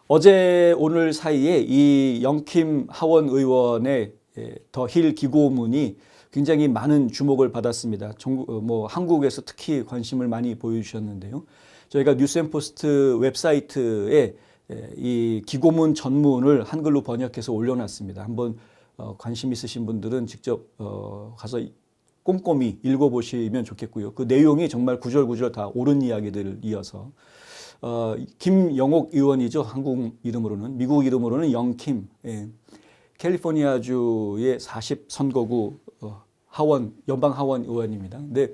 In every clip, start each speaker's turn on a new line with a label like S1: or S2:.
S1: 어제 오늘 사이에 이 영킴 하원 의원의 더 힐 기고문이 굉장히 많은 주목을 받았습니다. 한국에서 특히 관심을 많이 보여주셨는데요. 저희가 뉴스앤포스트 웹사이트에 이 기고문 전문을 한글로 번역해서 올려놨습니다. 한번 관심 있으신 분들은 직접 가서 꼼꼼히 읽어보시면 좋겠고요. 그 내용이 정말 구절구절 다 옳은 이야기들을 이어서 김영옥 의원이죠. 한국 이름으로는. 미국 이름으로는 영킴. 캘리포니아주의 40선거구 연방 하원 의원입니다. 근데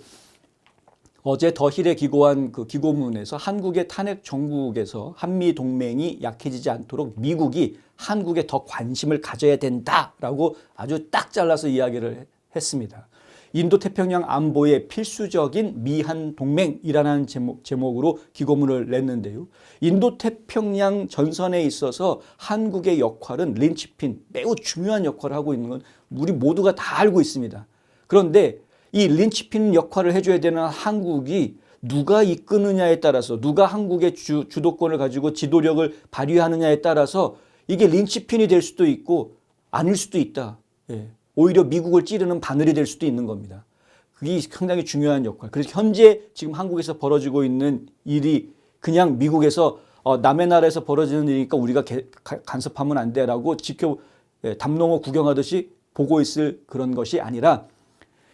S1: 어제 더 힐에 기고한 그 기고문에서 한국의 탄핵 정국에서 한미 동맹이 약해지지 않도록 미국이 한국에 더 관심을 가져야 된다라고 아주 딱 잘라서 이야기를 했습니다. 인도태평양 안보의 필수적인 미한 동맹이라는 제목으로 기고문을 냈는데요. 인도태평양 전선에 있어서 한국의 역할은 린치핀, 매우 중요한 역할을 하고 있는 건 우리 모두가 다 알고 있습니다. 그런데 이 린치핀 역할을 해줘야 되는 한국이 누가 이끄느냐에 따라서, 누가 한국의 주도권을 가지고 지도력을 발휘하느냐에 따라서 이게 린치핀이 될 수도 있고 아닐 수도 있다. 오히려 미국을 찌르는 바늘이 될 수도 있는 겁니다. 그게 상당히 중요한 역할. 그래서 현재 지금 한국에서 벌어지고 있는 일이 그냥 미국에서 남의 나라에서 벌어지는 일이니까 우리가 간섭하면 안 돼라고 담롱어 구경하듯이 보고 있을 그런 것이 아니라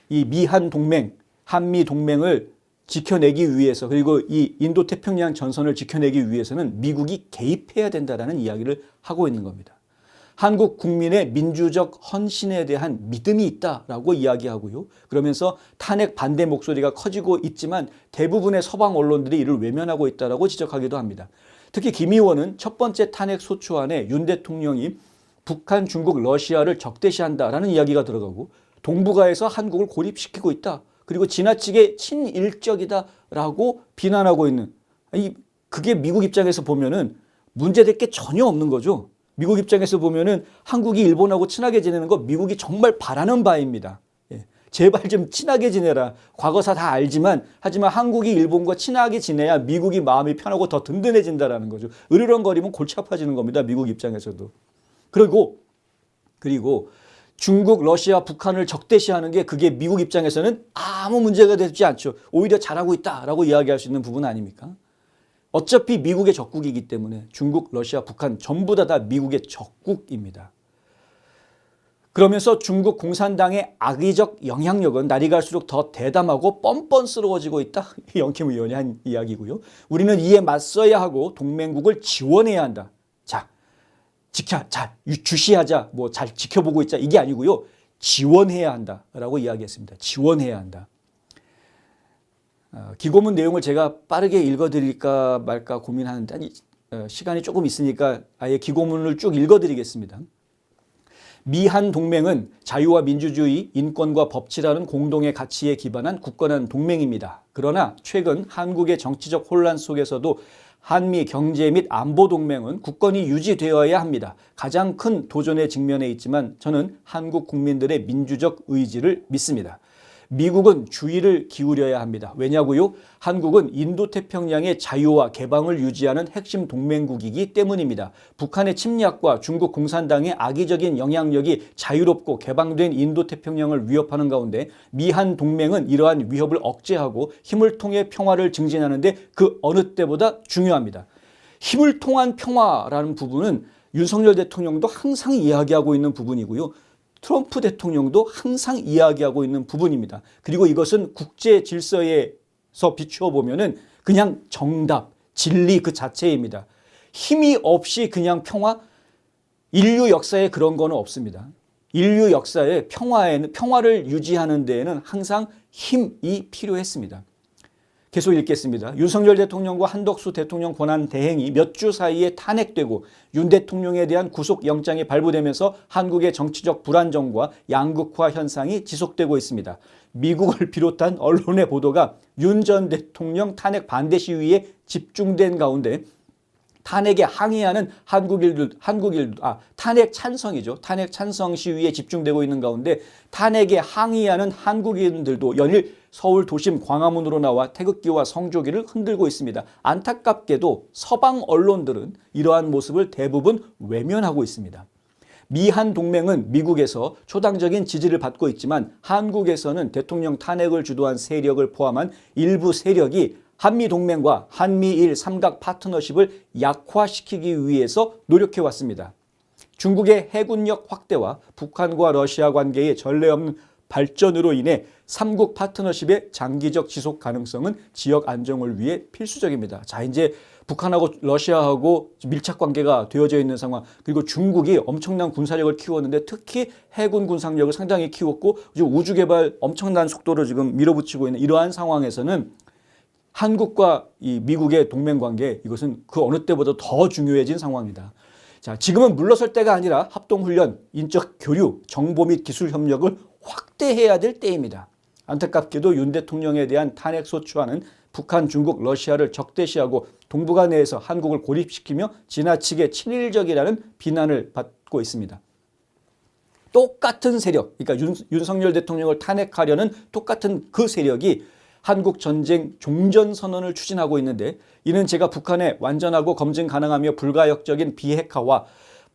S1: 이 미한 동맹, 한미 동맹을 지켜내기 위해서, 그리고 이 인도태평양 전선을 지켜내기 위해서는 미국이 개입해야 된다라는 이야기를 하고 있는 겁니다. 한국 국민의 민주적 헌신에 대한 믿음이 있다라고 이야기하고요. 그러면서 탄핵 반대 목소리가 커지고 있지만 대부분의 서방 언론들이 이를 외면하고 있다라고 지적하기도 합니다. 특히 김 의원은 첫 번째 탄핵 소추안에 윤 대통령이 북한, 중국, 러시아를 적대시한다라는 이야기가 들어가고 동북아에서 한국을 고립시키고 있다. 그리고 지나치게 친일적이다라고 비난하고 있는, 그게 미국 입장에서 보면은 문제될 게 전혀 없는 거죠. 미국 입장에서 보면은 한국이 일본하고 친하게 지내는 거 미국이 정말 바라는 바입니다. 제발 좀 친하게 지내라. 과거사 다 알지만, 하지만 한국이 일본과 친하게 지내야 미국이 마음이 편하고 더 든든해진다라는 거죠. 으르렁거리면 골치 아파지는 겁니다. 미국 입장에서도. 그리고 중국, 러시아, 북한을 적대시하는 게 그게 미국 입장에서는 아무 문제가 되지 않죠. 오히려 잘하고 있다라고 이야기할 수 있는 부분 아닙니까? 어차피 미국의 적국이기 때문에 중국, 러시아, 북한 전부 다 미국의 적국입니다. 그러면서 중국 공산당의 악의적 영향력은 날이 갈수록 더 대담하고 뻔뻔스러워지고 있다. 영킴 의원이 한 이야기고요. 우리는 이에 맞서야 하고 동맹국을 지원해야 한다. 주시하자, 잘 지켜보고 있자, 이게 아니고요. 지원해야 한다라고 이야기했습니다. 지원해야 한다. 기고문 내용을 제가 빠르게 읽어드릴까 말까 고민하는데 시간이 조금 있으니까 아예 기고문을 쭉 읽어드리겠습니다. 미한 동맹은 자유와 민주주의, 인권과 법치라는 공동의 가치에 기반한 굳건한 동맹입니다. 그러나 최근 한국의 정치적 혼란 속에서도 한미 경제 및 안보 동맹은 굳건히 유지되어야 합니다. 가장 큰 도전에 직면해 있지만 저는 한국 국민들의 민주적 의지를 믿습니다. 미국은 주의를 기울여야 합니다. 왜냐고요? 한국은 인도태평양의 자유와 개방을 유지하는 핵심 동맹국이기 때문입니다. 북한의 침략과 중국 공산당의 악의적인 영향력이 자유롭고 개방된 인도태평양을 위협하는 가운데 미한 동맹은 이러한 위협을 억제하고 힘을 통해 평화를 증진하는 데 그 어느 때보다 중요합니다. 힘을 통한 평화라는 부분은 윤석열 대통령도 항상 이야기하고 있는 부분이고요. 트럼프 대통령도 항상 이야기하고 있는 부분입니다. 그리고 이것은 국제 질서에서 비추어 보면은 그냥 정답, 진리 그 자체입니다. 힘이 없이 그냥 평화, 인류 역사에 그런 거는 없습니다. 인류 역사에 평화를 유지하는 데에는 항상 힘이 필요했습니다. 계속 읽겠습니다. 윤석열 대통령과 한덕수 대통령 권한 대행이 몇 주 사이에 탄핵되고 윤 대통령에 대한 구속영장이 발부되면서 한국의 정치적 불안정과 양극화 현상이 지속되고 있습니다. 미국을 비롯한 언론의 보도가 윤 전 대통령 탄핵 반대 시위에 집중된 가운데 탄핵에 항의하는 탄핵 찬성이죠. 탄핵 찬성 시위에 집중되고 있는 가운데 탄핵에 항의하는 한국인들도 연일 서울 도심 광화문으로 나와 태극기와 성조기를 흔들고 있습니다. 안타깝게도 서방 언론들은 이러한 모습을 대부분 외면하고 있습니다. 미한 동맹은 미국에서 초당적인 지지를 받고 있지만 한국에서는 대통령 탄핵을 주도한 세력을 포함한 일부 세력이 한미동맹과 한미일 삼각 파트너십을 약화시키기 위해서 노력해왔습니다. 중국의 해군력 확대와 북한과 러시아 관계의 전례 없는 발전으로 인해 삼국 파트너십의 장기적 지속 가능성은 지역 안정을 위해 필수적입니다. 자, 이제 북한하고 러시아하고 밀착 관계가 되어져 있는 상황, 그리고 중국이 엄청난 군사력을 키웠는데 특히 해군 군사력을 상당히 키웠고 우주 개발 엄청난 속도로 지금 밀어붙이고 있는 이러한 상황에서는 한국과 이 미국의 동맹 관계, 이것은 그 어느 때보다 더 중요해진 상황이다. 자, 지금은 물러설 때가 아니라 합동훈련, 인적 교류, 정보 및 기술 협력을 확대해야 될 때입니다. 안타깝게도 윤 대통령에 대한 탄핵 소추안은 북한, 중국, 러시아를 적대시하고 동북아 내에서 한국을 고립시키며 지나치게 친일적이라는 비난을 받고 있습니다. 똑같은 세력, 그러니까 윤석열 대통령을 탄핵하려는 똑같은 그 세력이 한국 전쟁 종전선언을 추진하고 있는데, 이는 제가 북한의 완전하고 검증 가능하며 불가역적인 비핵화와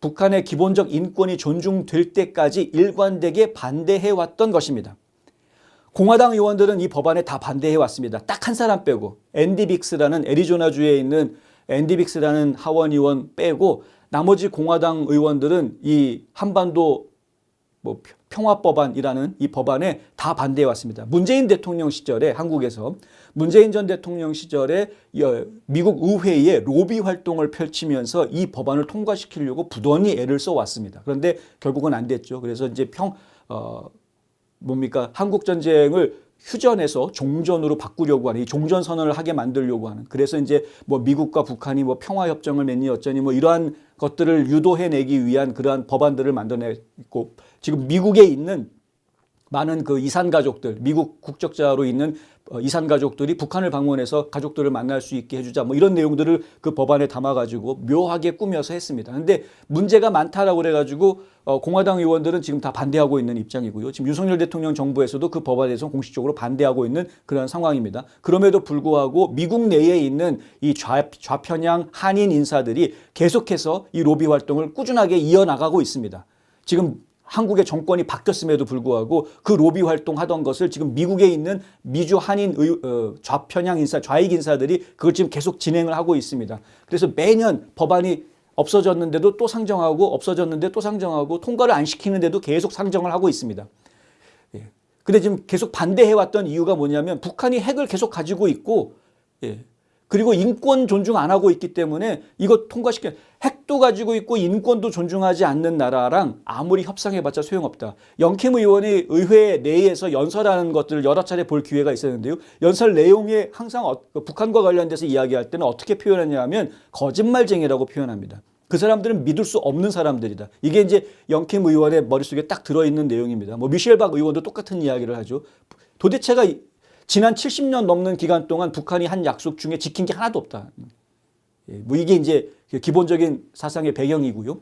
S1: 북한의 기본적 인권이 존중될 때까지 일관되게 반대해왔던 것입니다. 공화당 의원들은 이 법안에 다 반대해왔습니다. 딱 한 사람 빼고, 앤디 빅스라는 애리조나주에 있는 앤디 빅스라는 하원 의원 빼고 나머지 공화당 의원들은 이 한반도 평화법안이라는 이 법안에 다 반대해 왔습니다. 문재인 대통령 시절에 한국에서 문재인 전 대통령 시절에 미국 의회에 로비 활동을 펼치면서 이 법안을 통과시키려고 부단히 애를 써왔습니다. 그런데 결국은 안 됐죠. 그래서 이제 한국 전쟁을 휴전해서 종전으로 바꾸려고 하는, 이 종전 선언을 하게 만들려고 하는, 그래서 이제 미국과 북한이 평화 협정을 맺니 어쩌니 이러한 것들을 유도해내기 위한 그러한 법안들을 만들어냈고, 지금 미국에 있는 많은 그 이산 가족들, 미국 국적자로 있는 이산 가족들이 북한을 방문해서 가족들을 만날 수 있게 해주자, 이런 내용들을 그 법안에 담아가지고 묘하게 꾸며서 했습니다. 근데 문제가 많다라고 그래가지고 공화당 의원들은 지금 다 반대하고 있는 입장이고요. 지금 윤석열 대통령 정부에서도 그 법안에 대해서 공식적으로 반대하고 있는 그런 상황입니다. 그럼에도 불구하고 미국 내에 있는 이 좌편향 한인 인사들이 계속해서 이 로비 활동을 꾸준하게 이어나가고 있습니다. 지금 한국의 정권이 바뀌었음에도 불구하고 그 로비 활동하던 것을 지금 미국에 있는 미주 한인 좌편향 인사, 좌익 인사들이 그걸 지금 계속 진행을 하고 있습니다. 그래서 매년 법안이 없어졌는데도 또 상정하고, 없어졌는데 또 상정하고, 통과를 안 시키는데도 계속 상정을 하고 있습니다. 예. 근데 지금 계속 반대해왔던 이유가 뭐냐면 북한이 핵을 계속 가지고 있고, 그리고 인권 존중 안 하고 있기 때문에 이거 핵도 가지고 있고 인권도 존중하지 않는 나라랑 아무리 협상해봤자 소용없다. 영캠 의원이 의회 내에서 연설하는 것들을 여러 차례 볼 기회가 있었는데요. 연설 내용에 항상 북한과 관련돼서 이야기할 때는 어떻게 표현하냐면 거짓말쟁이라고 표현합니다. 그 사람들은 믿을 수 없는 사람들이다. 이게 이제 영캠 의원의 머릿속에 딱 들어있는 내용입니다. 미셸 박 의원도 똑같은 이야기를 하죠. 도대체가 지난 70년 넘는 기간 동안 북한이 한 약속 중에 지킨 게 하나도 없다. 이게 이제 기본적인 사상의 배경이고요.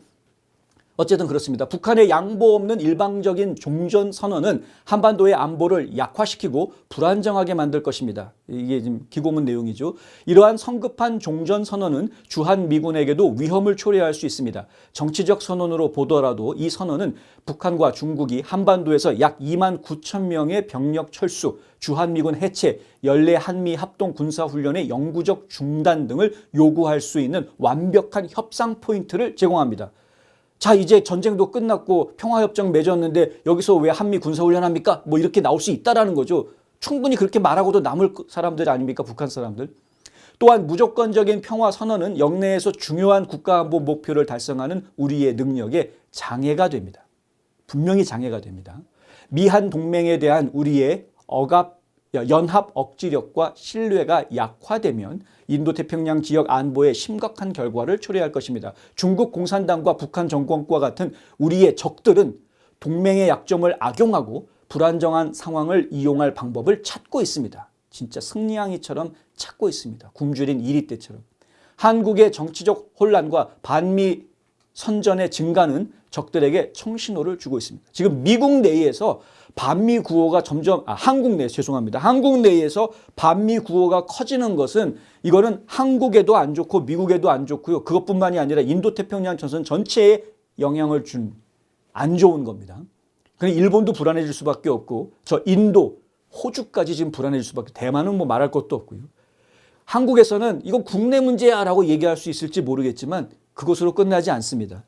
S1: 어쨌든 그렇습니다. 북한의 양보 없는 일방적인 종전 선언은 한반도의 안보를 약화시키고 불안정하게 만들 것입니다. 이게 지금 기고문 내용이죠. 이러한 성급한 종전 선언은 주한 미군에게도 위험을 초래할 수 있습니다. 정치적 선언으로 보더라도 이 선언은 북한과 중국이 한반도에서 약 2만 9천 명의 병력 철수, 주한 미군 해체, 연례 한미 합동 군사훈련의 영구적 중단 등을 요구할 수 있는 완벽한 협상 포인트를 제공합니다. 자, 이제 전쟁도 끝났고 평화협정 맺었는데 여기서 왜 한미 군사훈련 합니까? 이렇게 나올 수 있다라는 거죠. 충분히 그렇게 말하고도 남을 사람들 아닙니까? 북한 사람들. 또한 무조건적인 평화 선언은 영내에서 중요한 국가안보 목표를 달성하는 우리의 능력에 장애가 됩니다. 분명히 장애가 됩니다. 미한 동맹에 대한 우리의 연합 억지력과 신뢰가 약화되면 인도태평양 지역 안보에 심각한 결과를 초래할 것입니다. 중국 공산당과 북한 정권과 같은 우리의 적들은 동맹의 약점을 악용하고 불안정한 상황을 이용할 방법을 찾고 있습니다. 진짜 승리양이처럼 찾고 있습니다. 굶주린 이리 때처럼. 한국의 정치적 혼란과 반미 선전의 증가는 적들에게 청신호를 주고 있습니다. 지금 미국 내에서 반미 구호가 점점 한국 내에서 반미 구호가 커지는 것은 이거는 한국에도 안 좋고 미국에도 안 좋고요. 그것뿐만이 아니라 인도태평양 전선 전체에 영향을 준 안 좋은 겁니다. 그러니 일본도 불안해질 수밖에 없고 저 인도, 호주까지 지금 불안해질 수밖에. 대만은 뭐 말할 것도 없고요. 한국에서는 이건 국내 문제야라고 얘기할 수 있을지 모르겠지만 그것으로 끝나지 않습니다.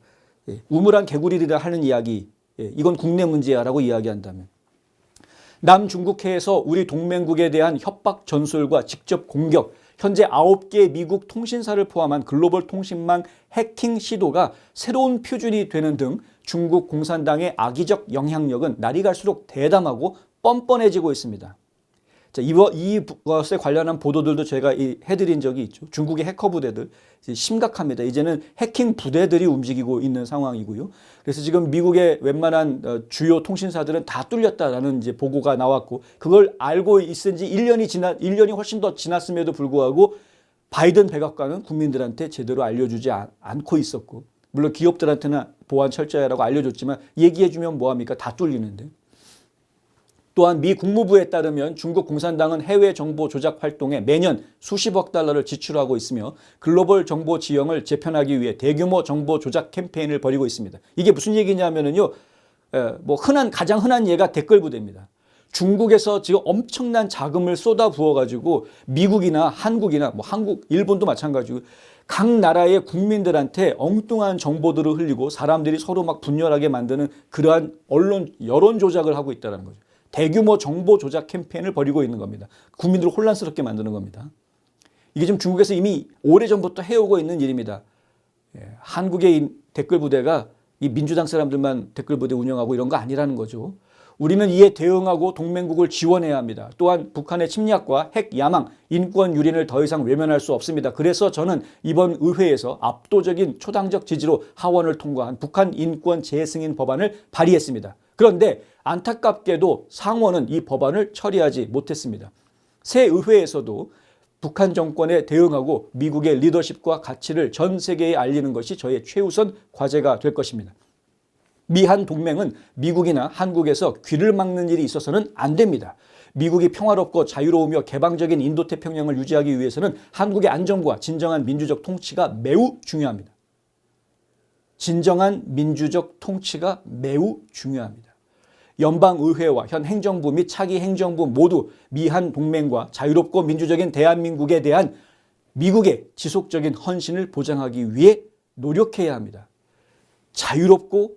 S1: 우물안 개구리리라 하는 이야기, 이건 국내 문제야라고 이야기한다면 남중국해에서 우리 동맹국에 대한 협박 전술과 직접 공격, 현재 9개의 미국 통신사를 포함한 글로벌 통신망 해킹 시도가 새로운 표준이 되는 등 중국 공산당의 악의적 영향력은 날이 갈수록 대담하고 뻔뻔해지고 있습니다. 자, 이것에 관련한 보도들도 제가 해드린 적이 있죠. 중국의 해커 부대들 심각합니다. 이제는 해킹 부대들이 움직이고 있는 상황이고요. 그래서 지금 미국의 웬만한 주요 통신사들은 다 뚫렸다라는 이제 보고가 나왔고, 그걸 알고 있은 지 1년이 훨씬 더 지났음에도 불구하고 바이든 백악관은 국민들한테 제대로 알려주지 않고 있었고, 물론 기업들한테는 보안 철저하라고 알려줬지만 얘기해주면 뭐합니까? 다 뚫리는데. 또한 미 국무부에 따르면 중국 공산당은 해외 정보 조작 활동에 매년 수십억 달러를 지출하고 있으며 글로벌 정보 지형을 재편하기 위해 대규모 정보 조작 캠페인을 벌이고 있습니다. 이게 무슨 얘기냐면요, 가장 흔한 예가 댓글 부대입니다. 중국에서 지금 엄청난 자금을 쏟아 부어가지고 미국이나 한국이나 일본도 마찬가지고 각 나라의 국민들한테 엉뚱한 정보들을 흘리고 사람들이 서로 막 분열하게 만드는 그러한 여론 조작을 하고 있다는 거죠. 대규모 정보 조작 캠페인을 벌이고 있는 겁니다. 국민들을 혼란스럽게 만드는 겁니다. 이게 지금 중국에서 이미 오래전부터 해오고 있는 일입니다. 한국의 댓글 부대가 이 민주당 사람들만 댓글 부대 운영하고 이런 거 아니라는 거죠. 우리는 이에 대응하고 동맹국을 지원해야 합니다. 또한 북한의 침략과 핵 야망, 인권 유린을 더 이상 외면할 수 없습니다. 그래서 저는 이번 의회에서 압도적인 초당적 지지로 하원을 통과한 북한 인권 재승인 법안을 발의했습니다. 그런데 안타깝게도 상원은 이 법안을 처리하지 못했습니다. 새 의회에서도 북한 정권에 대응하고 미국의 리더십과 가치를 전 세계에 알리는 것이 저의 최우선 과제가 될 것입니다. 미한 동맹은 미국이나 한국에서 귀를 막는 일이 있어서는 안 됩니다. 미국이 평화롭고 자유로우며 개방적인 인도태평양을 유지하기 위해서는 한국의 안정과 진정한 민주적 통치가 매우 중요합니다. 진정한 민주적 통치가 매우 중요합니다. 연방의회와 현 행정부 및 차기 행정부 모두 미한 동맹과 자유롭고 민주적인 대한민국에 대한 미국의 지속적인 헌신을 보장하기 위해 노력해야 합니다. 자유롭고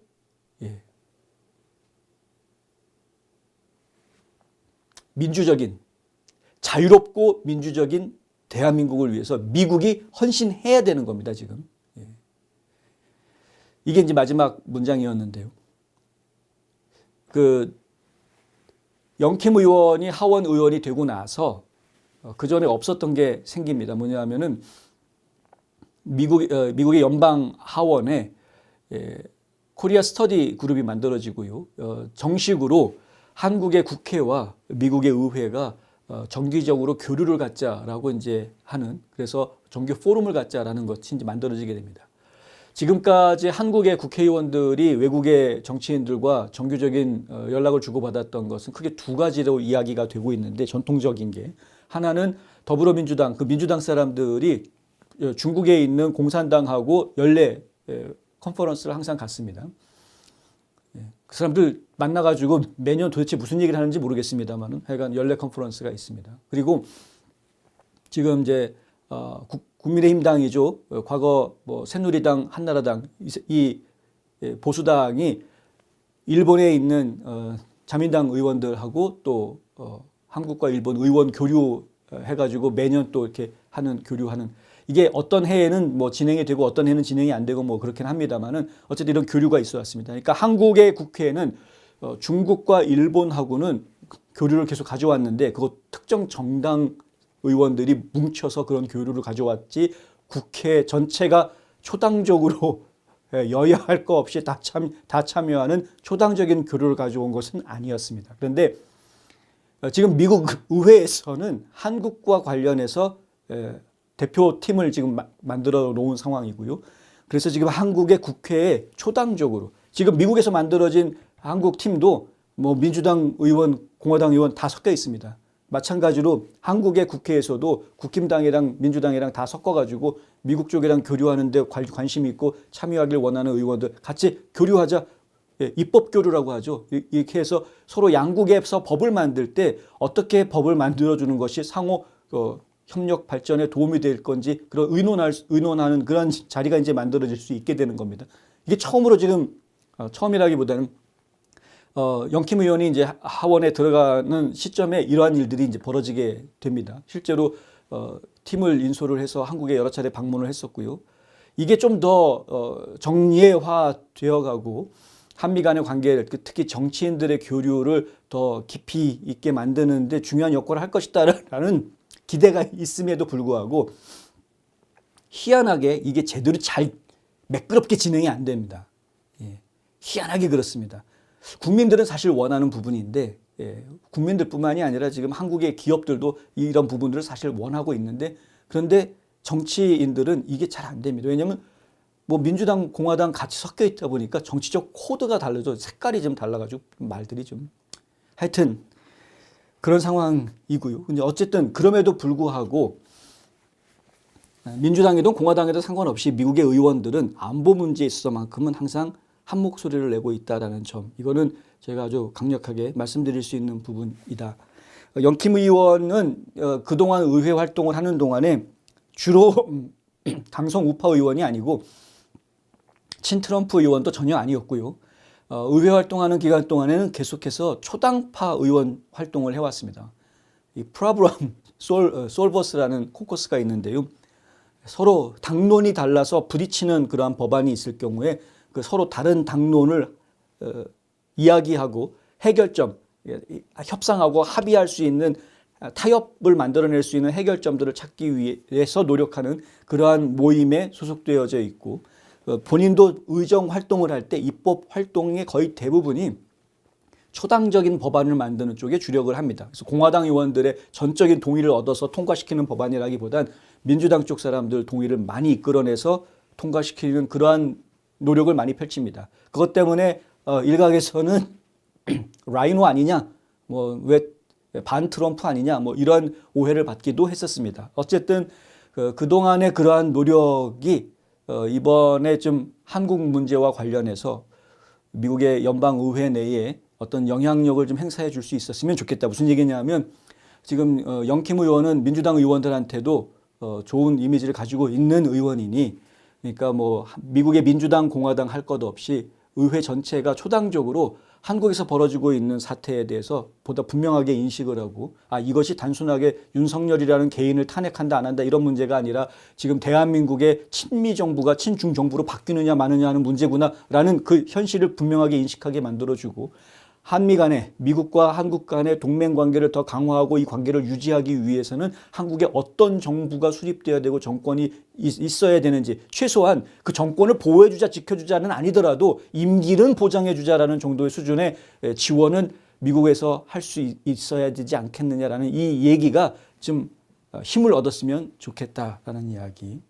S1: 자유롭고 민주적인 대한민국을 위해서 미국이 헌신해야 되는 겁니다, 지금. 이게 이제 마지막 문장이었는데요. 영킴 의원이 하원 의원이 되고 나서 그 전에 없었던 게 생깁니다. 뭐냐면은 미국의 연방 하원에 코리아 스터디 그룹이 만들어지고요. 정식으로 한국의 국회와 미국의 의회가 정기적으로 교류를 갖자라고 이제 하는, 그래서 정기 포럼을 갖자라는 것이 이제 만들어지게 됩니다. 지금까지 한국의 국회의원들이 외국의 정치인들과 정규적인 연락을 주고받았던 것은 크게 두 가지로 이야기가 되고 있는데, 전통적인 게 하나는 더불어민주당, 민주당 사람들이 중국에 있는 공산당하고 연례 컨퍼런스를 항상 갔습니다. 그 사람들 만나가지고 매년 도대체 무슨 얘기를 하는지 모르겠습니다만은 하여간 연례 컨퍼런스가 있습니다. 그리고 지금 이제 국민의힘당이죠. 과거 새누리당, 한나라당 이 보수당이 일본에 있는 자민당 의원들하고 또 한국과 일본 의원 교류해가지고 매년 또 이렇게 교류하는, 이게 어떤 해에는 진행이 되고 어떤 해는 진행이 안 되고 그렇긴 합니다만은 어쨌든 이런 교류가 있어 왔습니다. 그러니까 한국의 국회에는 중국과 일본하고는 교류를 계속 가져왔는데 그것 특정 정당 의원들이 뭉쳐서 그런 교류를 가져왔지 국회 전체가 초당적으로 여야 할 거 없이 다 참여하는 초당적인 교류를 가져온 것은 아니었습니다. 그런데 지금 미국 의회에서는 한국과 관련해서 대표팀을 지금 만들어 놓은 상황이고요. 그래서 지금 한국의 국회에 초당적으로 지금 미국에서 만들어진 한국 팀도 뭐 민주당 의원, 공화당 의원 다 섞여 있습니다. 마찬가지로 한국의 국회에서도 국힘당이랑 민주당이랑 다 섞어가지고 미국 쪽이랑 교류하는 데 관심이 있고 참여하길 원하는 의원들 같이 교류하자. 예, 입법 교류라고 하죠. 이렇게 해서 서로 양국에서 법을 만들 때 어떻게 법을 만들어주는 것이 상호 협력 발전에 도움이 될 건지 그런 의논하는 그런 자리가 이제 만들어질 수 있게 되는 겁니다. 이게 처음으로 지금 처음이라기보다는 영킴 의원이 이제 하원에 들어가는 시점에 이러한 일들이 이제 벌어지게 됩니다. 실제로 팀을 인솔을 해서 한국에 여러 차례 방문을 했었고요. 이게 좀 더 정예화되어 가고 한미 간의 관계를 특히 정치인들의 교류를 더 깊이 있게 만드는 데 중요한 역할을 할 것이다라는 기대가 있음에도 불구하고 희한하게 이게 제대로 잘 매끄럽게 진행이 안 됩니다. 예, 희한하게 그렇습니다. 국민들은 사실 원하는 부분인데 국민들뿐만이 아니라 지금 한국의 기업들도 이런 부분들을 사실 원하고 있는데 그런데 정치인들은 이게 잘 안 됩니다. 왜냐하면 뭐 민주당, 공화당 같이 섞여 있다 보니까 정치적 코드가 달라져 색깔이 좀 달라가지고 말들이 좀 하여튼 그런 상황이고요. 근데 어쨌든 그럼에도 불구하고 민주당이든 공화당이든 상관없이 미국의 의원들은 안보 문제에 있어서만큼은 항상 한 목소리를 내고 있다라는 점, 이거는 제가 아주 강력하게 말씀드릴 수 있는 부분이다. 영킴 의원은 그동안 의회 활동을 하는 동안에 주로 강성 우파 의원이 아니고 친트럼프 의원도 전혀 아니었고요. 의회 활동하는 기간 동안에는 계속해서 초당파 의원 활동을 해왔습니다. 이 프라브럼 솔버스라는 코커스가 있는데요. 서로 당론이 달라서 부딪히는 그러한 법안이 있을 경우에 그 서로 다른 당론을 이야기하고 해결점, 협상하고 합의할 수 있는 타협을 만들어낼 수 있는 해결점들을 찾기 위해서 노력하는 그러한 모임에 소속되어져 있고 본인도 의정 활동을 할 때 입법 활동의 거의 대부분이 초당적인 법안을 만드는 쪽에 주력을 합니다. 그래서 공화당 의원들의 전적인 동의를 얻어서 통과시키는 법안이라기보단 민주당 쪽 사람들 동의를 많이 이끌어내서 통과시키는 그러한 노력을 많이 펼칩니다. 그것 때문에 일각에서는 라이노 아니냐, 뭐 왜 반 트럼프 아니냐, 뭐 이런 오해를 받기도 했었습니다. 어쨌든 그동안의 그러한 노력이 이번에 좀 한국 문제와 관련해서 미국의 연방의회 내에 어떤 영향력을 좀 행사해 줄 수 있었으면 좋겠다. 무슨 얘기냐면 지금 영킴 의원은 민주당 의원들한테도 좋은 이미지를 가지고 있는 의원이니 그러니까 뭐 미국의 민주당 공화당 할 것 없이 의회 전체가 초당적으로 한국에서 벌어지고 있는 사태에 대해서 보다 분명하게 인식을 하고 이것이 단순하게 윤석열이라는 개인을 탄핵한다 안 한다 이런 문제가 아니라 지금 대한민국의 친미 정부가 친중 정부로 바뀌느냐 마느냐 하는 문제구나라는 그 현실을 분명하게 인식하게 만들어주고 한미 간에 미국과 한국 간의 동맹 관계를 더 강화하고 이 관계를 유지하기 위해서는 한국에 어떤 정부가 수립되어야 되고 정권이 있어야 되는지 최소한 그 정권을 보호해주자 지켜주자는 아니더라도 임기는 보장해주자라는 정도의 수준의 지원은 미국에서 할 수 있어야 되지 않겠느냐라는 이 얘기가 좀 힘을 얻었으면 좋겠다라는 이야기.